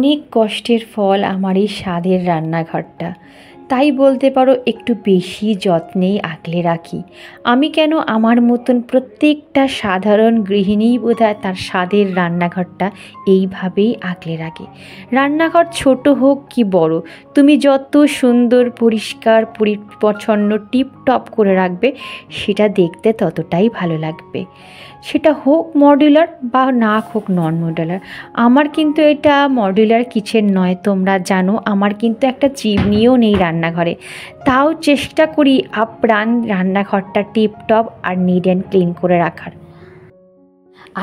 অনেক কষ্টের ফল আমার এই স্বাদের রান্নাঘরটা। তাই বলতে পারো একটু বেশি যত্নেই আগলে রাখি। আমি কেন, আমার মতন প্রত্যেকটা সাধারণ গৃহিণীই বোধহয় তার স্বাদের রান্নাঘরটা এইভাবেই আগলে রাখে। রান্নাঘর ছোট হোক কি বড়, তুমি যত সুন্দর পরিষ্কার পরিচ্ছন্ন টিপটপ করে রাখবে সেটা দেখতে ততটাই ভালো লাগবে। সেটা হোক মডিউলার বা না হোক নন মডিউলার। আমার কিন্তু এটা মডিউলার কিচেন নয়, তোমরা জানো। আমার কিন্তু একটা চিমনিও নেই রান্নাঘরে, তাও চেষ্টা করি আপ্রাণ রান্নাঘরটা টিপটপ আর নিট অ্যান্ড ক্লিন করে রাখার।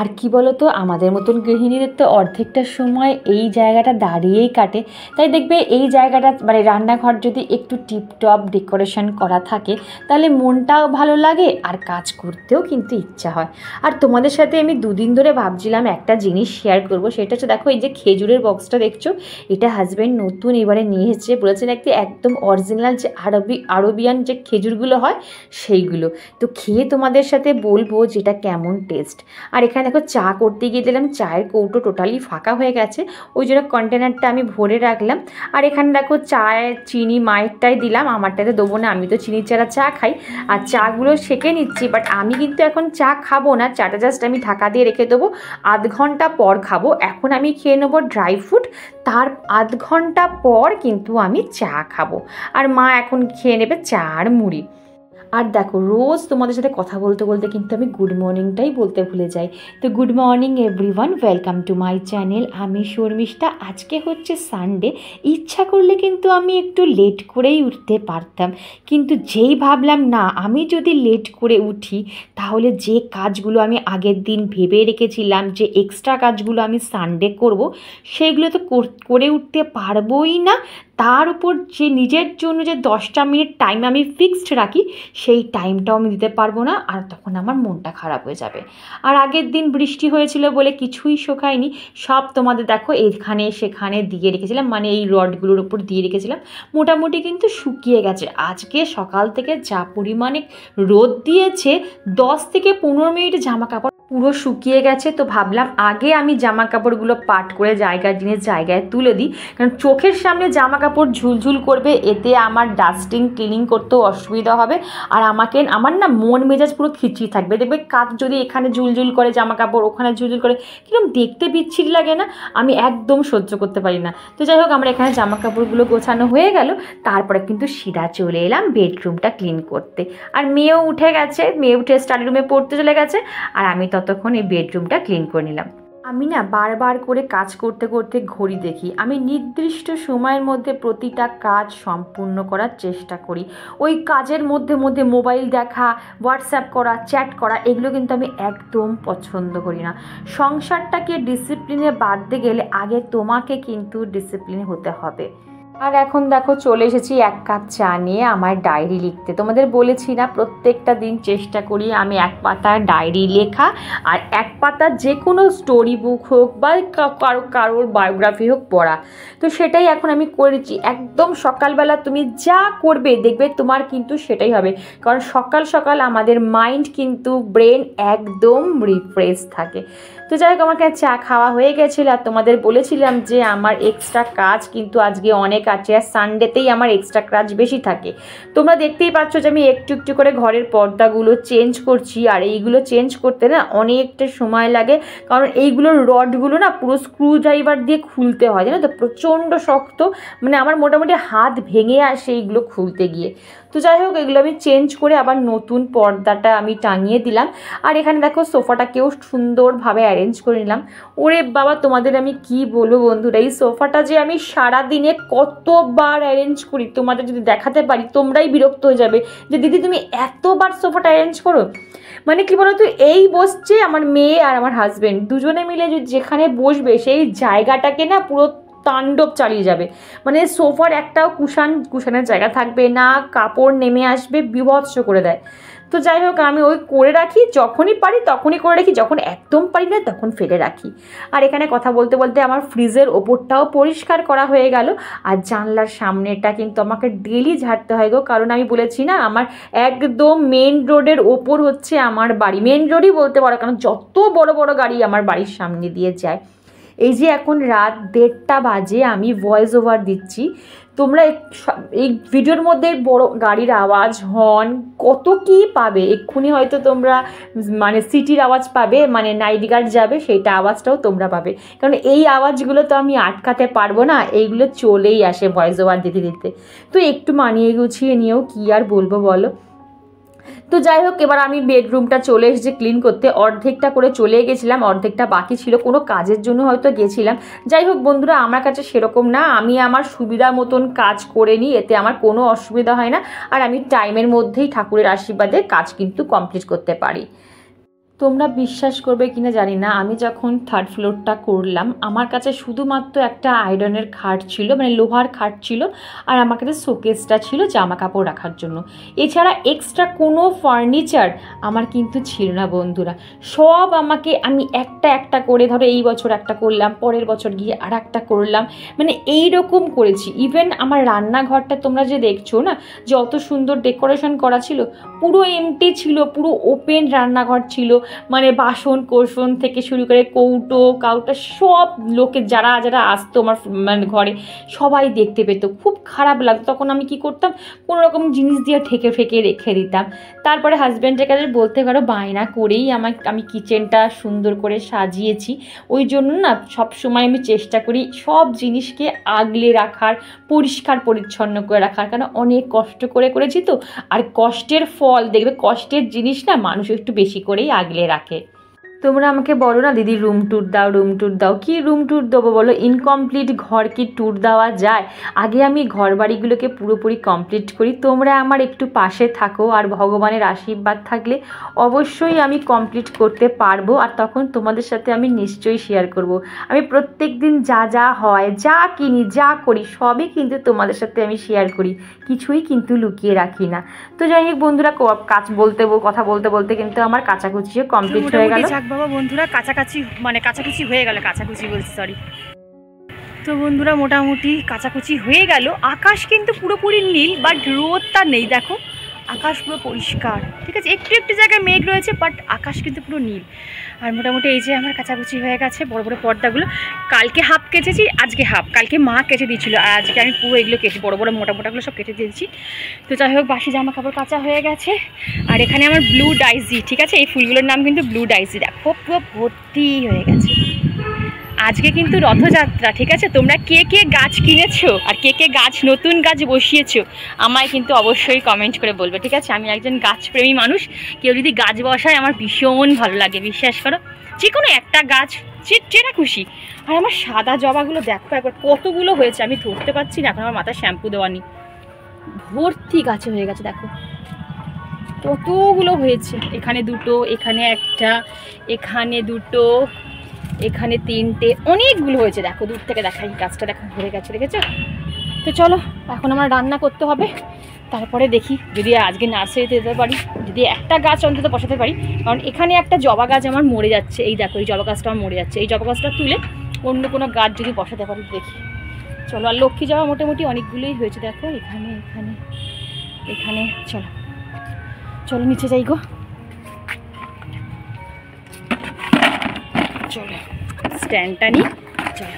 আর কি বলো তো, আমাদের মতন গৃহিণীদের তো অর্ধেকটা সময় এই জায়গাটা দাঁড়িয়েই কাটে। তাই দেখবে এই জায়গাটা মানে রান্নাঘর যদি একটু টিপটপ ডেকোরেশন করা থাকে তাহলে মনটাও ভালো লাগে আর কাজ করতেও কিন্তু ইচ্ছা হয়। আর তোমাদের সাথে আমি দুদিন ধরে ভাবছিলাম একটা জিনিস শেয়ার করব, সেটা হচ্ছে দেখো এই যে খেজুরের বক্সটা দেখছো, এটা হাজব্যান্ড নতুন এবারে নিয়ে এসেছে। বলেছেন একদম অরিজিনাল যে আরবিয়ান যে খেজুরগুলো হয় সেইগুলো। তো খেয়ে তোমাদের সাথে বলবো যেটা কেমন টেস্ট। আর এখানে দেখো চা করতে গিয়ে দিলাম, চায়ের কৌটো টোটালি ফাঁকা হয়ে গেছে, ওই জন্য কন্টেনারটা আমি ভরে রাখলাম। আর এখানে দেখো চায়ের চিনি মায়েরটাই দিলাম, আমারটাতে দেবো না, আমি তো চিনি ছাড়া চা খাই। আর চাগুলো সেঁকে নিচ্ছি, বাট আমি কিন্তু এখন চা খাবো না, চাটা জাস্ট আমি ঢাকা দিয়ে রেখে দেবো, আধ ঘন্টা পর খাবো। এখন আমি খেয়ে নেবো ড্রাই ফ্রুট, তার আধ ঘন্টা পর কিন্তু আমি চা খাবো। আর মা এখন খেয়ে নেবে চা আর মুড়ি। আর দেখো রোজ তোমাদের সাথে কথা বলতে বলতে কিন্তু আমি গুড মর্নিংটাই বলতে ভুলে যাই। তো good morning everyone, welcome to my channel. আমি শর্মিষ্ঠা। আজকে হচ্ছে সানডে। ইচ্ছা করলে কিন্তু আমি একটু লেট করেই উঠতে পারতাম, কিন্তু যেই ভাবলাম না, আমি যদি লেট করে উঠি তাহলে যে কাজগুলো আমি আগের দিন ভেবে রেখেছিলাম যে এক্সট্রা কাজগুলো আমি সানডে করব, সেগুলো তো করে উঠতে পারবোই না। তার উপর যে নিজের জন্য যে 10টা মিনিট টাইম আমি ফিক্সড রাখি, সেই টাইমটাও আমি দিতে পারবো না, আর তখন আমার মনটা খারাপ হয়ে যাবে। আর আগের দিন বৃষ্টি হয়েছিল বলে কিছুই শোকায়নি, সব তোমাদের দেখো এখানে সেখানে দিয়ে রেখেছিলাম, মানে এই রডগুলোর উপর দিয়ে রেখেছিলাম, মোটামুটি কিন্তু শুকিয়ে গেছে। আজকে সকাল থেকে যা পরিমাণে রোদ দিয়েছে, 10 থেকে 15 মিনিট জামা কাপড় পুরো শুকিয়ে গেছে। তো ভাবলাম আগে আমি জামা কাপড়গুলো পাট করে জায়গায় তুলে দিই, কারণ চোখের সামনে জামা কাপড় ঝুলঝুল করবে, এতে আমার ডাস্টিং ক্লিনিং করতেও অসুবিধা হবে। আর আমার না মন মেজাজ পুরো খিচড়ি থাকবে। দেখবে কাজ যদি এখানে ঝুলঝুল করে জামা কাপড়, ওখানে ঝুলঝুল করে, কিরকম দেখতে বিচ্ছিরি লাগে না, আমি একদম সহ্য করতে পারি না। তো যাই হোক, আমার এখানে জামা কাপড়গুলো গোছানো হয়ে গেল, তারপরে কিন্তু সিধা চলে এলাম বেডরুমটা ক্লিন করতে। আর মেয়েও উঠে গেছে, মেয়ে উঠে স্টাডি রুমে পড়তে চলে গেছে, আর আমি ততক্ষণ এই বেডরুমটা ক্লিন করে নিলাম। আমি না বারবার করে কাজ করতে করতে ঘড়ি দেখি, আমি নির্দিষ্ট সময়ের মধ্যে প্রতিটা কাজ সম্পূর্ণ করার চেষ্টা করি। ওই কাজের মধ্যে মধ্যে মোবাইল দেখা, হোয়াটসঅ্যাপ করা, চ্যাট করা, এগুলো কিন্তু আমি একদম পছন্দ করি না। সংসারটাকে ডিসিপ্লিনে বাঁধতে গেলে আগে তোমাকে কিন্তু ডিসিপ্লিন হতে হবে। আর এখন দেখো চলে এসেছি 1 কাপ চা নিয়ে আমার ডায়েরি লিখতে। তোমাদের বলেছি না, প্রত্যেকটা দিন চেষ্টা করি আমি 1 পাতার ডায়েরি লেখা, আর 1 পাতার যে কোনো স্টোরি বুক হোক বা কারোর বায়োগ্রাফি হোক পড়া। তো সেটাই এখন আমি করেছি। একদম সকালবেলা তুমি যা করবে দেখবে তোমার কিন্তু সেটাই হবে, কারণ সকাল সকাল আমাদের মাইন্ড কিন্তু ব্রেন একদম রিফ্রেশ থাকে। তো যাই হোক, আমাকে চা খাওয়া হয়ে গেছিলো, আর তোমাদের বলেছিলাম যে আমার এক্সট্রা কাজ কিন্তু আজকে অনেক আছে, আর সানডেতেই আমার এক্সট্রা কাজ বেশি থাকে। তোমরা দেখতেই পাচ্ছ যে আমি একটু একটু করে ঘরের পর্দাগুলো চেঞ্জ করছি, আর এইগুলো চেঞ্জ করতে না অনেকটা সময় লাগে, কারণ এইগুলোর রডগুলো না পুরো স্ক্রু ড্রাইভার দিয়ে খুলতে হয়, জানো তো, প্রচণ্ড শক্ত, মানে আমার মোটামুটি হাত ভেঙে আসে এইগুলো খুলতে গিয়ে। তো যাই হোক, এগুলো আমি চেঞ্জ করে আবার নতুন পর্দাটা আমি টাঙিয়ে দিলাম। আর এখানে দেখো সোফাটাকেও সুন্দরভাবে অ্যারেঞ্জ করে নিলাম। ওরে বাবা, তোমাদের আমি কি বলবো বন্ধুরা, এই সোফাটা যে আমি সারাদিনে কতবার অ্যারেঞ্জ করি, তোমাদের যদি দেখাতে পারি তোমরাই বিরক্ত হয়ে যাবে যে দিদি তুমি এতবার সোফাটা অ্যারেঞ্জ করো। মানে কি বলতো, এই বসছে আমার মেয়ে আর আমার হাজব্যান্ড, দুজনে মিলে যেখানে বসবে সেই জায়গাটাকে না পুরো তাণ্ডব চালিয়ে যাবে। মানে সোফার একটাও কুশানের জায়গা থাকবে না, কাপড় নেমে আসবে, বিভৎস করে দেয়। তো যাই হোক, আমি ওই করে রাখি, যখনই পারি তখনই করে রাখি, যখন একদম পারি না তখন ফেলে রাখি। আর এখানে কথা বলতে বলতে আমার ফ্রিজের ওপরটাও পরিষ্কার করা হয়ে গেল, আর জানলার সামনেটা কিন্তু আমাকে ডেলি ঝাড়তে হয় গো, কারণ আমি বলেছি না আমার একদম মেন রোডের ওপর হচ্ছে আমার বাড়ি। মেন রোডই বলতে পারো, কারণ যত বড় বড় গাড়ি আমার বাড়ির সামনে দিয়ে যায়। এই যে এখন রাত 1:30 বাজে, আমি ভয়েস ওভার দিচ্ছি। তোমরা এই ভিডিওর মধ্যে বড় গাড়ির আওয়াজ, হর্ন, কত কী পাবে। এক্ষুনি হয়তো তোমরা মানে সিটির আওয়াজ পাবে, মানে নাইট গার্ড যাবে সেইটা আওয়াজটাও তোমরা পাবে, কারণ এই আওয়াজগুলো তো আমি আটকাতে পারবো না, এইগুলো চলেই আসে ভয়েস ওভার দিতে দিতে। তো একটু মানিয়ে গুছিয়ে নিয়েও কী আর বলবো বলো। তো যাই হোক, এবার আমি বেডরুমটা চলে এসেছি ক্লিন করতে। অর্ধেকটা করে চলে গেছিলাম, অর্ধেকটা বাকি ছিল, কোনো কাজের জন্য হয়তো গেছিলাম। যাই হোক বন্ধুরা, আমার কাছে সেরকম না, আমি আমার সুবিধা মতন কাজ করে নিই, এতে আমার কোনো অসুবিধা হয় না। আর আমি টাইমের মধ্যেই ঠাকুরের আশীর্বাদে কাজ কিন্তু কমপ্লিট করতে পারি। তোমরা বিশ্বাস করবে কিনা জানি না, আমি যখন 3rd ফ্লোরটা করলাম, আমার কাছে শুধুমাত্র একটা আয়রনের খাট ছিল, মানে লোহার খাট ছিল, আর আমার কাছে শোকেসটা ছিল জামা কাপড় রাখার জন্য। এছাড়া এক্সট্রা কোনো ফার্নিচার আমার কিন্তু ছিল না বন্ধুরা। সব আমাকে, আমি একটা একটা করে, ধরো এই বছর একটা করলাম, পরের বছর গিয়ে আর একটা করলাম, মানে এই রকম করেছি। ইভেন আমার রান্নাঘরটা তোমরা যে দেখছো না, যে অত সুন্দর ডেকোরেশন করা ছিল, পুরো এমটি ছিল, পুরো ওপেন রান্নাঘর ছিল। মানে বাসন কোসন থেকে শুরু করে কৌটো কাউটা সব লোকে যারা যারা আসতো আমার মানে ঘরে সবাই দেখতে পেত। খুব খারাপ লাগতো। তখন আমি কি করতাম, কোনো রকম জিনিস দিয়ে ঠেকে ফেকে রেখে দিতাম। তারপরে হাজব্যান্ডের কাছে বলতে পারো বায়না করেই আমি কিচেনটা সুন্দর করে সাজিয়েছি। ওই জন্য না সব সময় আমি চেষ্টা করি সব জিনিসকে আগলে রাখার, পরিষ্কার পরিচ্ছন্ন করে রাখার, কারণ অনেক কষ্ট করে করেছি তো। আর কষ্টের ফল দেখবে, কষ্টের জিনিস না মানুষ একটু বেশি করেই আগলে রাখে। তোমরা আমাকে বলো না দিদি রুম ট্যুর দাও, রুম ট্যুর দাও। কি রুম ট্যুর দেবো বলো? ইনকমপ্লিট ঘর কি ট্যুর দেওয়া যায়? আগে আমি ঘর বাড়িগুলোকে পুরোপুরি কমপ্লিট করি, তোমরা আমার একটু পাশে থাকো, আর ভগবানের আশীর্বাদ থাকলে অবশ্যই আমি কমপ্লিট করতে পারবো। আর তখন তোমাদের সাথে আমি নিশ্চয়ই শেয়ার করব। আমি প্রত্যেক দিন যা যা হয়, যা কিনি, যা করি, সবই কিন্তু তোমাদের সাথে আমি শেয়ার করি, কিছুই কিন্তু লুকিয়ে রাখি না। তো যাই হোক বন্ধুরা, কথা বলতে বলতে কিন্তু আমার কাচাকুচিও কমপ্লিট হয়ে গেল। বাবা বন্ধুরা, কাচাকুচি হয়ে গেল, সরি। তো বন্ধুরা মোটামুটি কাচাকুচি হয়ে গেল। আকাশ কিন্তু পুরোপুরি নীল, বাট রোদটা নেই, দেখো আকাশ পুরো পরিষ্কার, ঠিক আছে। একটু একটু জায়গায় মেঘ রয়েছে, বাট আকাশ কিন্তু পুরো নীল। আর মোটামুটি এই যে আমার কাচাকুচি হয়ে গেছে। বড় বড় পর্দাগুলো কালকে হাফ কেচেছি, আজকে হাফ, কালকে মা কেচে দিয়েছিল, আর আজকে আমি পুরো এগুলো কেচে, বড় বড় মোটাগুলো সব কেটে দিয়েছি। তো যাই হোক, বাসি জামা কাপড় কাচা হয়ে গেছে। আর এখানে আমার ব্লু ডাইজি, ঠিক আছে, এই ফুলগুলোর নাম কিন্তু ব্লু ডাইজি, দেখো পুরো ভর্তি হয়ে গেছে। আজকে কিন্তু রথযাত্রা, ঠিক আছে। তোমরা কে কে গাছ কিনেছো আর কে কে গাছ, নতুন গাছ বসিয়েছো, আমায় কিন্তু অবশ্যই কমেন্ট করে বলবে, ঠিক আছে। আমি একজন গাছপ্রেমী মানুষ, কেউ যদি গাছ বসায় আমার ভীষণ ভালো লাগে, বিশ্বাস করো। যে কোনো একটা গাছ, যেটা খুশি। আর আমার সাদা জবাগুলো দেখো একবার কতগুলো হয়েছে, আমি ধরতে পারছি না, এখন আমার মাথায় শ্যাম্পু দেওয়া নেই। ভর্তি গাছে হয়ে গেছে, দেখো কতগুলো হয়েছে। এখানে দুটো, এখানে একটা, এখানে দুটো, এখানে তিনটে, অনেকগুলো হয়েছে। দেখো দূর থেকে দেখাই, গাছটা দেখো ভরে গেছে, দেখেছো। তো চলো এখন আমার রান্না করতে হবে, তারপরে দেখি যদি আজকে নার্সারিতে যেতে পারি, যদি একটা গাছ অন্তত বসাতে পারি। কারণ এখানে একটা জবা গাছ আমার মরে যাচ্ছে, এই দেখো এই জবা গাছটা আমার মরে যাচ্ছে। এই জবা গাছটা তুলে অন্য কোনো গাছ যদি বসাতে পারি দেখি। চলো, আর লক্ষ্মী জবা মোটামুটি অনেকগুলোই হয়েছে, দেখো এখানে এখানে এখানে। চলো চলো নিচে যাই গো, চলো স্ট্যান্ডটা নিই, চলো।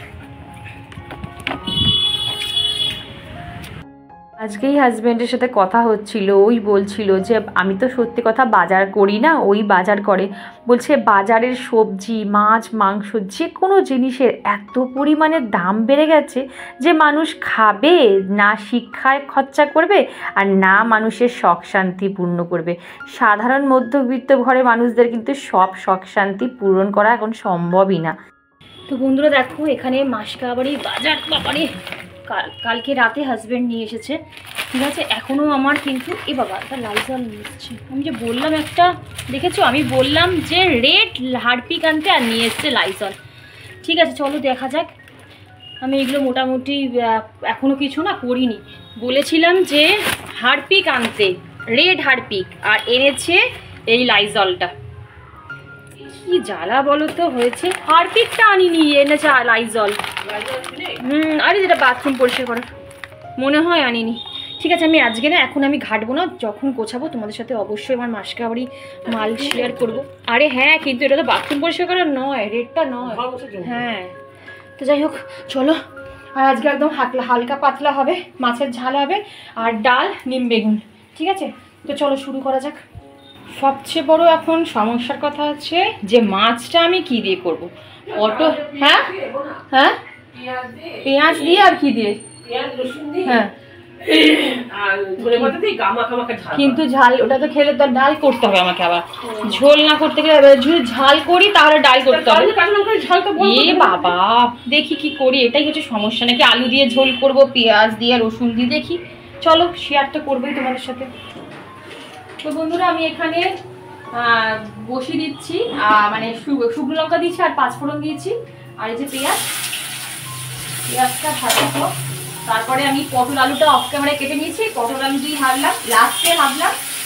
আজকেই হাজব্যান্ডের সাথে কথা হচ্ছিল, ওই বলছিল যে আমি তো সত্যি কথা বাজার করি না, ওই বাজার করে। বলছে বাজারের সবজি, মাছ, মাংস, যে কোনো জিনিসের এত পরিমাণে দাম বেড়ে গেছে যে মানুষ খাবে না, শিক্ষায় খরচা করবে, আর না মানুষের শখ শান্তি পূর্ণ করবে। সাধারণ মধ্যবিত্ত ঘরে মানুষদের কিন্তু সব শখ শান্তি পূরণ করা এখন সম্ভবই না। তো বন্ধুরা দেখো, এখানে মাসকাবাড়ি বাজার, বাবারে কালকে রাতে হাজব্যান্ড নিয়ে এসেছে, ঠিক আছে। এখনও আমার কিন্তু এ বাবা একটা লাইজল নিয়ে এসেছে। আমি যে বললাম একটা, দেখেছো আমি বললাম যে রেড হারপিক আনতে, আর নিয়ে এসছে লাইজল, ঠিক আছে। চলো দেখা যাক। আমি এগুলো মোটামুটি এখনও কিছু না করিনি, বলেছিলাম যে হারপিক আনতে, রেড হারপিক, আর এনেছে এই লাইজলটা। কি জ্বালা বলো তো হয়েছে, হারপিকটা আনিনি, এনেছে লাইজল। আরে যেটা বাথরুম পরিষ্কার করার, মনে হয় আনিনি। ঠিক আছে, আমি আজকে না, এখন আমি ঘাটবো না, যখন গোছাবো তোমাদের সাথে অবশ্যই আমার মাসকাবাড়ি মাল শেয়ার করবো। আরে হ্যাঁ, কিন্তু এটা তো বাথরুম পরিষ্কার করার নয়, রেডটা নয়। হ্যাঁ তো যাই হোক চলো, আর আজকে একদম হালকা পাতলা হবে, মাছের ঝাল হবে আর ডাল নিম বেগুন, ঠিক আছে? তো চলো শুরু করা যাক। সবচেয়ে বড় এখন সমস্যার কথা হচ্ছে যে মাছটা আমি কি দিয়ে করব। হ্যাঁ হ্যাঁ, পেঁয়াজ দিয়ে আর কি দিয়ে? হ্যাঁ, কিন্তু ঝাল ওটা তো খেলে তো ডাল করতে হবে আমাকে, আবার ঝোল না করতে গেলে যদি ঝাল করি তাহলে ডাল করতে হবে। এ বাবা, দেখি কি করি, এটাই হচ্ছে সমস্যা। নাকি আলু দিয়ে ঝোল করব, পেঁয়াজ দিয়ে রসুন দিয়ে, দেখি। চলো শেয়ার তো করবোই তোমাদের সাথে। তো বন্ধুরা আমি এখানে বসিয়ে দিচ্ছি, মানে শুকনো লঙ্কা দিয়েছি আর পাঁচফোড়ন দিয়েছি, আর এই যে পেঁয়াজটা ভাজবো। তারপরে আমি পটল আলুটা অফ ক্যামেরায় কেটে নিয়েছি, পটল আলু দিয়ে ভাবলাম লাস্টে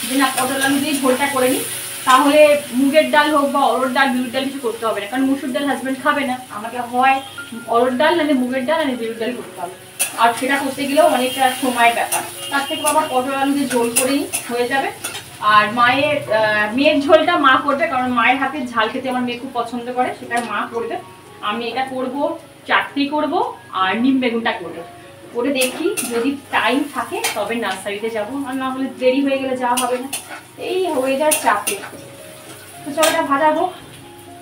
যে না পটল আলু দিয়ে ঝোলটা করে নিই, তাহলে মুগের ডাল হোক বা অরড় ডাল বিউলির ডাল কিছু করতে হবে না, কারণ মুসুর ডাল হাজব্যান্ড খাবে না, আমাকে হয় অরড় ডাল নাহলে মুগের ডাল নাহলে বিউলির ডাল করতে হবে, আর সেটা করতে গেলেও অনেকটা সময়ের ব্যাপার। তার থেকে আবার পটল আলু দিয়ে ঝোল করেই হয়ে যাবে। আর মেয়ের ঝোলটা মা করবে, কারণ মায়ের হাতের ঝাল খেতে আমার মেয়ে খুব পছন্দ করে, সেটা মা করবে। আমি এটা করব, চাটনি করব আর নিম বেগুনটা করবো। করে দেখি যদি টাইম থাকে তবে নার্সারিতে যাব, আর না হলে দেরি হয়ে গেলে যাওয়া হবে না, এই হয়ে যায় চাপে। তো চলো এটা ভাজাবো,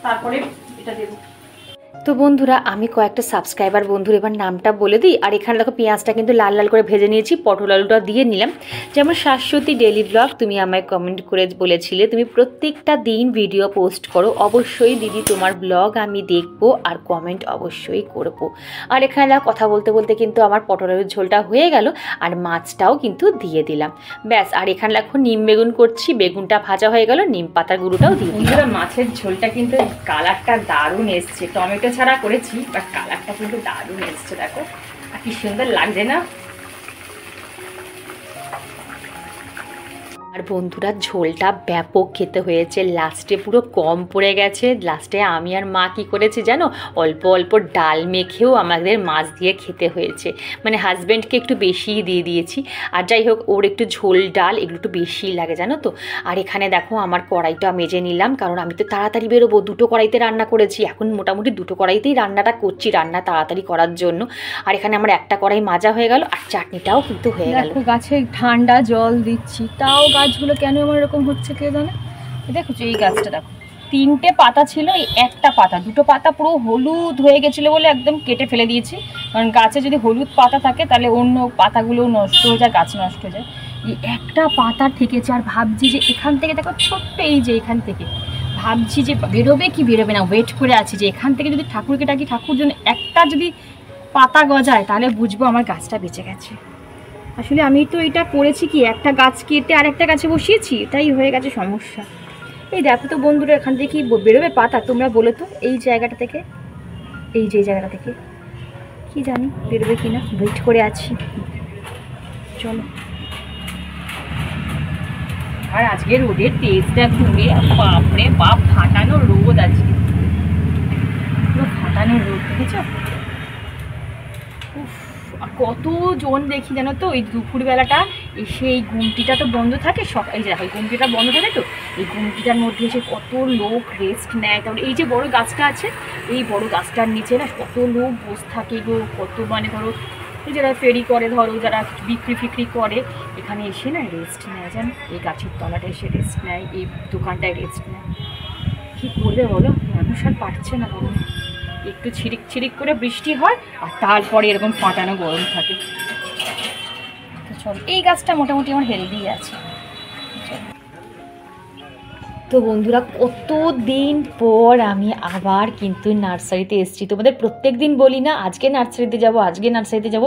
তারপরে এটা দেবো। তো বন্ধুরা আমি কয়েকটা সাবস্ক্রাইবার বন্ধুর এবার নামটা বলে দিই। আর এখানে দেখো পেঁয়াজটা কিন্তু লাল লাল করে ভেজে নিয়েছি, পটল আলুটা দিয়ে নিলাম। যেমন শাশ্বতী ডেলি ব্লগ, তুমি আমায় কমেন্ট করে বলেছিলে তুমি প্রত্যেকটা দিন ভিডিও পোস্ট করো। অবশ্যই দিদি তোমার ব্লগ আমি দেখবো আর কমেন্ট অবশ্যই করব। আর এখানে কথা বলতে বলতে কিন্তু আমার পটল আলুর ঝোলটা হয়ে গেল, আর মাছটাও কিন্তু দিয়ে দিলাম, ব্যাস। আর এখানে দেখো নিম বেগুন করছি, বেগুনটা ভাজা হয়ে গেল, নিম পাতার গুঁড়োটাও দিয়ে দিলাম। মাছের ঝোলটা কিন্তু কালারটা দারুণ এসছে, টমেটো ছাড়া করেছি বাট কালারটা কিন্তু দারুণ এসছে, দেখো আর কি সুন্দর লাগছে না? আর বন্ধুরা ঝোলটা ব্যাপক খেতে হয়েছে, লাস্টে পুরো কম পড়ে গেছে। লাস্টে আমি আর মা কি করেছি জানো, অল্প অল্প ডাল মেখেও আমাদের মাছ দিয়ে খেতে হয়েছে, মানে হাজব্যান্ডকে একটু বেশিই দিয়ে দিয়েছি। আর যাই হোক ওর একটু ঝোল ডাল এগুলো একটু বেশিই লাগে জানো তো। আর এখানে দেখো আমার কড়াইটা মেজে নিলাম, কারণ আমি তো তাড়াতাড়ি বেরোবো, দুটো কড়াইতে রান্না করেছি, এখন মোটামুটি দুটো কড়াইতেই রান্নাটা করছি, রান্না তাড়াতাড়ি করার জন্য। আর এখানে আমার একটা কড়াই মাজা হয়ে গেল, আর চাটনিটাও কিন্তু হয়ে গেল। গাছে ঠান্ডা জল দিচ্ছি, তাও গাছগুলো কেন আমার এরকম হচ্ছে কে জানে। দেখো এই গাছটা দেখো, 3টে পাতা ছিল, এই একটা পাতা, 2টো পাতা পুরো হলুদ হয়ে গেছিলো বলে একদম কেটে ফেলে দিয়েছি, কারণ গাছে যদি হলুদ পাতা থাকে তাহলে অন্য পাতাগুলো নষ্ট হয়ে যায়, গাছ নষ্ট হয়ে যায়। এই একটা পাতা থেকেছে, আর ভাবছি যে এখান থেকে দেখো ছোট্ট এই যে এখান থেকে ভাবছি যে বেরোবে কি বেরোবে না, ওয়েট করে আছি যে এখান থেকে যদি ঠাকুরকে ডাকি, ঠাকুর জন্য একটা যদি পাতা গজায় তাহলে বুঝবো আমার গাছটা বেঁচে গেছে। আসলে আমি তো এটা করেছি কি, একটা গাছ কেটে আর একটা গাছে বসিয়েছি, তাই হয়ে গেছে সমস্যা। এই দেখো তো বন্ধুরা এখান থেকে কি বেরোবে পাতা তোমরা বলে তো, এই জায়গাটা থেকে, এই যে জায়গাটা থেকে কি জানি বেরোবে কিনা, ওয়েট করে আছি। চলো। আর আজকে রোদের তেজটা ঘুরে বাপরে বাপ, ফাটানো রোদ, আজকে পুরো ফাটানো রোদ, দেখেছো? কতজন দেখি জানো তো, এই দুপুরবেলাটা এসে এই গুমটিটা তো বন্ধ থাকে, এই যে দেখো এই গুমটিটা বন্ধ থাকে, তো এই গুমটিটার মধ্যে এসে কত লোক রেস্ট নেয়। তারপরে এই যে বড় গাছটা আছে, এই বড় গাছটার নিচে না কত লোক বসে থাকে গো, কত মানে ধরো যারা ফেরি করে, ধরো যারা বিক্রি ফিক্রি করে, এখানে এসে না রেস্ট নেয়, জানো এই গাছের তলাটা এসে রেস্ট নেয়, এই দোকানটায় রেস্ট নেয়। কী করবে বলো, মানুষ আর পারছে না বাবা, একটু ছিরিক ছিরিক করে বৃষ্টি হয় আর তারপরে এরকম ফাটানো গরম থাকে। তো চল, এই গাছটা মোটামুটি আমার হেলদি আছে। তো বন্ধুরা কত দিন পর আমি আবার কিন্তু নার্সারিতে এসেছি। তোমাদের প্রত্যেক দিন বলি না আজকে নার্সারিতে যাব, আজকে নার্সারিতে যাব,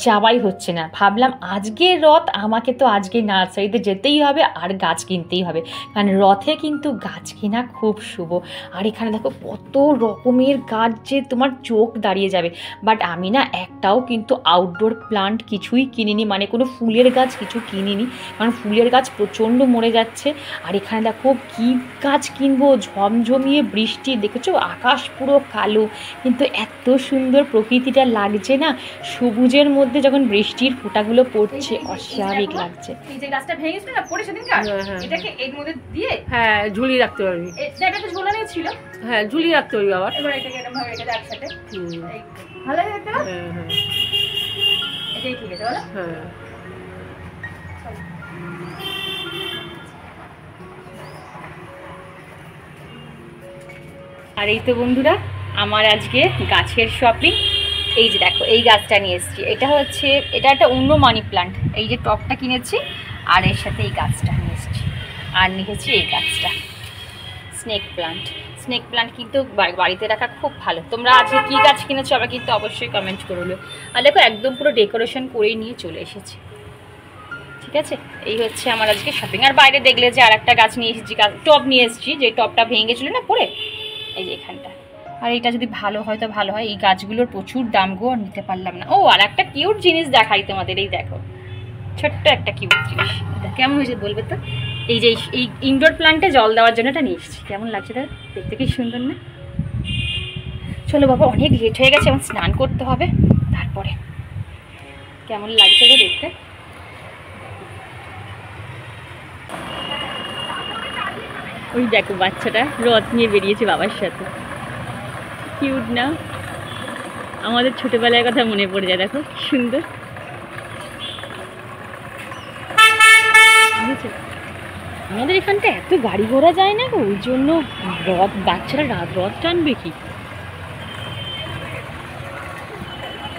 যাওয়াই হচ্ছে না। ভাবলাম আজকের রথ, আমাকে তো আজকে নার্সারিতে যেতেই হবে আর গাছ কিনতেই হবে, কারণ রথে কিন্তু গাছ কেনা খুব শুভ। আর এখানে দেখো কত রকমের গাছ যে তোমার চোখ দাঁড়িয়ে যাবে। বাট আমি না একটাও কিন্তু আউটডোর প্লান্ট কিছুই কিনিনি, মানে কোনো ফুলের গাছ কিছু কিনিনি, কারণ ফুলের গাছ প্রচণ্ড মরে যাচ্ছে। আর এখানে দেখো কি গাছ কিনবো, ঝমঝমিয়ে বৃষ্টি, দেখেছো আকাশ পুরো কালো, কিন্তু এত সুন্দর প্রকৃতিটা লাগছে না, সবুজের মধ্যে যখন বৃষ্টির ফোঁটাগুলো পড়ছে অস্বাভাবিক লাগছে। এই যে গাছটা ভেঙেছিল না পড়ে সেদিনকার, এটাকে এর মধ্যে দিয়ে হ্যাঁ ঝুলিয়ে রাখতে পারবি। এটা তো ঝোলানো ছিল, হ্যাঁ ঝুলিয়ে রাখতে পারবি আবার। এবার এটাকে এরকম ভাবে রেখে দাও একসাথে, ভালো লাগে তো। হ্যাঁ হ্যাঁ এটাই ঠিক আছে বলো। হ্যাঁ আর এই তো বন্ধুরা আমার আজকে গাছের শপিং। এই যে দেখো এই গাছটা নিয়ে এসেছি, এটা হচ্ছে এটা একটা অন্য মানি প্লান্ট, এই যে টপটা কিনেছি আর এর সাথে এই গাছটা নিয়ে এসেছি, আর নিয়েছি এই গাছটা স্নেক প্লান্ট। স্নেক প্লান্ট কিন্তু বাড়িতে রাখা খুব ভালো। তোমরা আজকে কী গাছ কিনেছো আবার কিন্তু অবশ্যই কমেন্ট করলো। আর দেখো একদম পুরো ডেকোরেশন করেই নিয়ে চলে এসেছি। ঠিক আছে, এই হচ্ছে আমার আজকে শপিং। আর বাইরে দেখলে যে আর একটা গাছ নিয়ে এসেছি, টব নিয়ে এসেছি, যে টবটা ভেঙে গেছিলো না পরে, এই যে এখানটা। আর এটা যদি ভালো হয় তো ভালো হয়, এই গাছগুলোর প্রচুর দাম গো, নিতে পারলাম না। ও আর একটা কিউট জিনিস দেখাই তোমাদের, এই দেখো ছোট্ট একটা কিউট জিনিস, কেমন হয়েছে বলবে তো। এই যে এই ইনডোর প্ল্যান্টে জল দেওয়ার জন্য এটা নিয়ে এসেছি, কেমন লাগছে তার দেখতে, কি সুন্দর না। চলো বাবা অনেক লেট হয়ে গেছে, এখন স্নান করতে হবে, তারপরে কেমন লাগছে গো দেখতে। ওই দেখো বাচ্চাটা রথ নিয়ে বেরিয়েছে বাবার সাথে, কিউট না? আমাদের ছোটবেলার কথা মনে পড়ে যায়, দেখো কি সুন্দর। আমাদের এখানটা এত গাড়ি ঘোড়া যায় না, ওই জন্য রথ, বাচ্চারা রথ টানবে কি।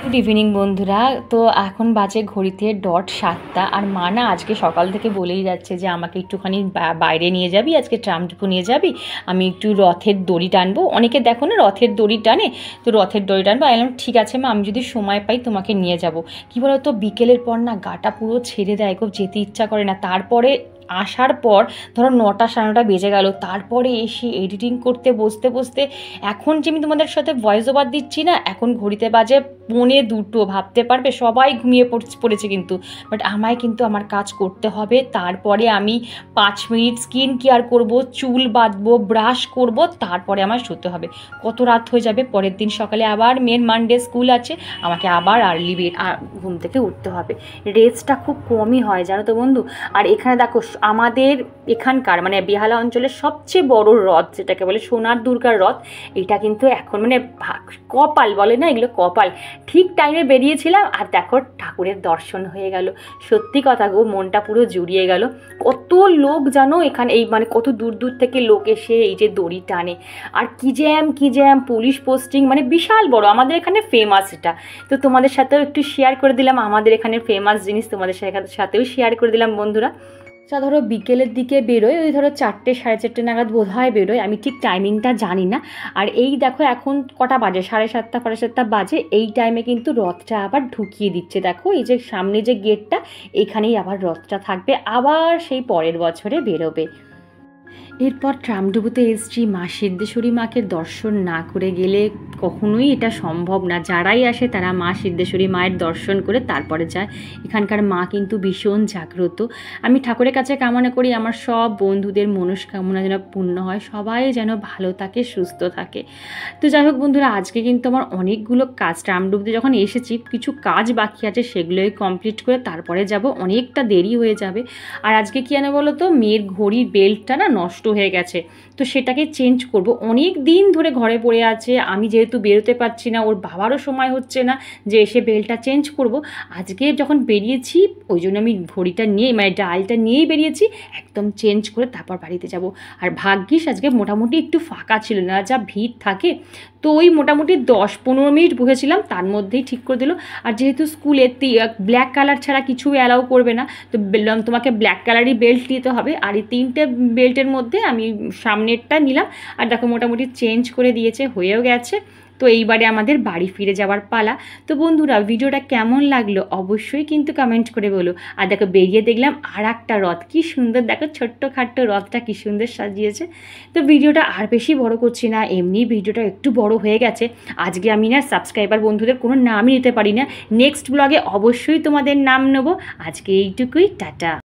গুড ইভিনিং বন্ধুরা, তো এখন বাজে ঘড়িতে ডট 7টা। আর মা না আজকে সকাল থেকে বলেই যাচ্ছে যে আমাকে একটুখানি বাইরে নিয়ে যাবি, আজকে ট্রামটুকু নিয়ে যাবি, আমি একটু রথের দড়ি টানবো। অনেকে দেখো না রথের দড়ি টানে, তো রথের দড়ি টানবো। আমি বললাম ঠিক আছে মা, আমি যদি সময় পাই তোমাকে নিয়ে যাব। কী বলো তো, বিকেলের পর না গাটা পুরো ছেড়ে দেয়, খুব যেতে ইচ্ছা করে না। তারপরে আসার পর ধরো 9টা 9:30 বেজে গেল, তারপরে এসে এডিটিং করতে বসতে বসতে এখন যে আমি তোমাদের সাথে ভয়েস ওভার দিচ্ছি না, এখন ঘড়িতে বাজে 1:45, ভাবতে পারবে সবাই ঘুমিয়ে পড়েছে কিন্তু, বাট আমায় কিন্তু আমার কাজ করতে হবে। তারপরে আমি 5 মিনিট স্কিন কেয়ার করব, চুল বাঁধবো, ব্রাশ করব, তারপরে আমার শুতে হবে। কত রাত হয়ে যাবে, পরের দিন সকালে আবার মেন মানডে স্কুল আছে, আমাকে আবার আর্লি ঘুম থেকে উঠতে হবে। রেস্টটা খুব কমই হয় জানো তো বন্ধু। আর এখানে দেখো আমাদের এখানকার মানে বেহালা অঞ্চলের সবচেয়ে বড় রথ, যেটাকে বলে সোনার দুর্গার রথ, এটা কিন্তু এখন মানে কপাল বলে না, এগুলো কপাল। ঠিক টাইমে বেরিয়েছিলাম আর দেখো ঠাকুরের দর্শন হয়ে গেল। সত্যি কথা গো, মনটা পুরো জুড়িয়ে গেল। কত লোক জানো এখানে, এই মানে কত দূর দূর থেকে লোক এসে এই যে দড়ি টানে। আর কি জ্যাম, পুলিশ পোস্টিং, মানে বিশাল বড়। আমাদের এখানে ফেমাস এটা, তো তোমাদের সাথেও একটু শেয়ার করে দিলাম। আমাদের এখানে ফেমাস জিনিস তোমাদের সাথেও শেয়ার করে দিলাম বন্ধুরা। আচ্ছা ধরো বিকেলের দিকে বেরোয়, ওই ধরো 4টে 4:30 নাগাদ বোধ হয় বেরোয়, আমি ঠিক টাইমিংটা জানি না। আর এই দেখো এখন কটা বাজে, 7:30 7:30 বাজে। এই টাইমে কিন্তু রথটা আবার ঢুকিয়ে দিচ্ছে। দেখো এই যে সামনে যে গেটটা, এখানেই আবার রথটা থাকবে, আবার সেই পরের বছরে বেরোবে। এরপর ট্রামডুবুতে এসছি। মা সিদ্ধেশ্বরী মাকে দর্শন না করে গেলে কখনোই এটা সম্ভব না। যারাই আসে তারা মা সিদ্ধেশ্বরী মায়ের দর্শন করে তারপরে যায়। এখানকার মা কিন্তু ভীষণ জাগ্রত। আমি ঠাকুরের কাছে কামনা করি আমার সব বন্ধুদের মনস্কামনা যেন পূর্ণ হয়, সবাই যেন ভালো থাকে, সুস্থ থাকে। তো যাই হোক বন্ধুরা, আজকে কিন্তু আমার অনেকগুলো কাজ, ট্রামডুবুতে যখন এসেছি কিছু কাজ বাকি আছে, সেগুলোই কমপ্লিট করে তারপরে যাব, অনেকটা দেরি হয়ে যাবে। আর আজকে কী জানো বলো তো, মেয়ের ঘড়ির বেল্টটা না নষ্ট হয়ে গেছে, তো সেটাকে চেঞ্জ করব। অনেক দিন ধরে ঘরে পড়ে আছে, আমি যেহেতু বেরোতে পারছি না, ওর বাবারও সময় হচ্ছে না যে এসে বেল্টটা চেঞ্জ করব। আজকে যখন বেরিয়েছি ওই জন্য আমি ঘড়িটা নিয়ে মানে ডায়ালটা নিয়েই বেরিয়েছি, একদম চেঞ্জ করে তারপর বাড়িতে যাব। আর ভাগ্যিস আজকে মোটামুটি একটু ফাঁকা ছিল, না যা ভিড় থাকে। তো ওই মোটামুটি 10-15 মিনিট বসেছিলাম, তার মধ্যেই ঠিক করে দিল। আর যেহেতু স্কুলে ব্ল্যাক কালার ছাড়া কিছু অ্যালাউ করবে না, তো বললাম তোমাকে ব্ল্যাক কালারই বেল্ট নিতে হবে। আর এই 3টে বেল্টের মধ্যে আমি সামনেরটা নিলাম। আর দেখো মোটামুটি চেঞ্জ করে দিয়েছে, হয়েও গেছে। তো এইবারে আমাদের বাড়ি ফিরে যাওয়ার পালা। তো বন্ধুরা ভিডিওটা কেমন লাগলো অবশ্যই কিন্তু কমেন্ট করে বলো। আর দেখো বেরিয়ে দেখলাম আর একটা রথ, কি সুন্দর, দেখো ছোট্ট খাট্ট রথটা কি সুন্দর সাজিয়েছে। তো ভিডিওটা আর বেশি বড় করছি না, এমনি ভিডিওটা একটু বড় হয়ে গেছে। আজকে আমি না সাবস্ক্রাইবার বন্ধুদের কোনো নামই নিতে পারি না, নেক্সট ব্লগে অবশ্যই তোমাদের নাম নেবো। আজকে এইটুকুই, টাটা।